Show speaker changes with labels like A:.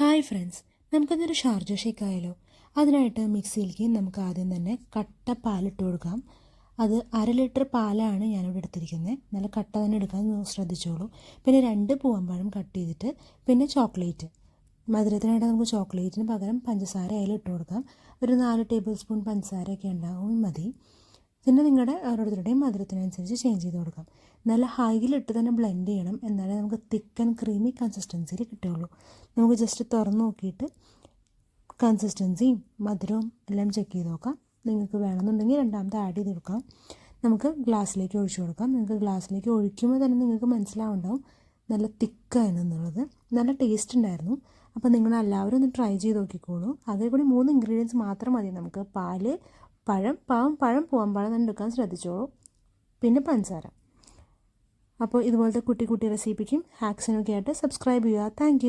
A: Hi friends, നമുക്കിന്നൊരു Sharjah shake ആയാലോ. അതിനായിട്ട് മിക്സിയിലേക്ക് നമുക്ക് ആദ്യം തന്നെ കട്ട പാലിട്ട് കൊടുക്കാം. അത് 1/2 ലിറ്റർ പാലാണ് ഞാനിവിടെ എടുത്തിരിക്കുന്നത്. നല്ല കട്ട തന്നെ എടുക്കാൻ ശ്രദ്ധിച്ചോളൂ. പിന്നെ 2 പൂവമ്പഴം കട്ട് ചെയ്തിട്ട്, പിന്നെ ചോക്ലേറ്റ്. മധുരത്തിനായിട്ട് നമുക്ക് ചോക്ലേറ്റിന് പകരം പഞ്ചസാര അതിൽ ഇട്ട് കൊടുക്കാം. ഒരു 4 ടേബിൾ സ്പൂൺ പഞ്ചസാരയൊക്കെ ഉണ്ടാവും മതി. പിന്നെ നിങ്ങളുടെ ഓരോരുത്തരുടെയും മധുരത്തിനനുസരിച്ച് ചേഞ്ച് ചെയ്ത് കൊടുക്കാം. നല്ല ഹൈയിലിട്ട് തന്നെ ബ്ലെൻഡ് ചെയ്യണം, എന്നാലേ നമുക്ക് തിക്ക് ആൻഡ് ക്രീമി കൺസിസ്റ്റൻസിയിൽ കിട്ടുകയുള്ളൂ. നമുക്ക് ജസ്റ്റ് തുറന്ന് നോക്കിയിട്ട് കൺസിസ്റ്റൻസിയും മധുരവും എല്ലാം ചെക്ക് ചെയ്ത് നോക്കാം. നിങ്ങൾക്ക് വേണമെന്നുണ്ടെങ്കിൽ രണ്ടാമത്തെ ആഡ് ചെയ്ത് കൊടുക്കാം. നമുക്ക് ഗ്ലാസ്സിലേക്ക് ഒഴിച്ചു കൊടുക്കാം. നിങ്ങൾക്ക് ഗ്ലാസ്സിലേക്ക് ഒഴിക്കുമ്പോൾ തന്നെ നിങ്ങൾക്ക് മനസ്സിലാവുണ്ടാവും നല്ല തിക്കായെന്നുള്ളത്. നല്ല ടേസ്റ്റ് ഉണ്ടായിരുന്നു. അപ്പോൾ നിങ്ങളെല്ലാവരും ഒന്ന് ട്രൈ ചെയ്ത് നോക്കിക്കോളൂ. അതേകൂടി 3 ഇൻഗ്രീഡിയൻസ് മാത്രം മതി നമുക്ക്. പാല്, പഴം പൂവമ്പഴം തന്നെ എടുക്കാൻ ശ്രദ്ധിച്ചോളൂ, പിന്നെ പഞ്ചസാര. അപ്പോൾ ഇതുപോലത്തെ കുട്ടി റെസിപ്പിക്കും ഹാക്സിനൊക്കെ ആയിട്ട് സബ്സ്ക്രൈബ് ചെയ്യുക. താങ്ക്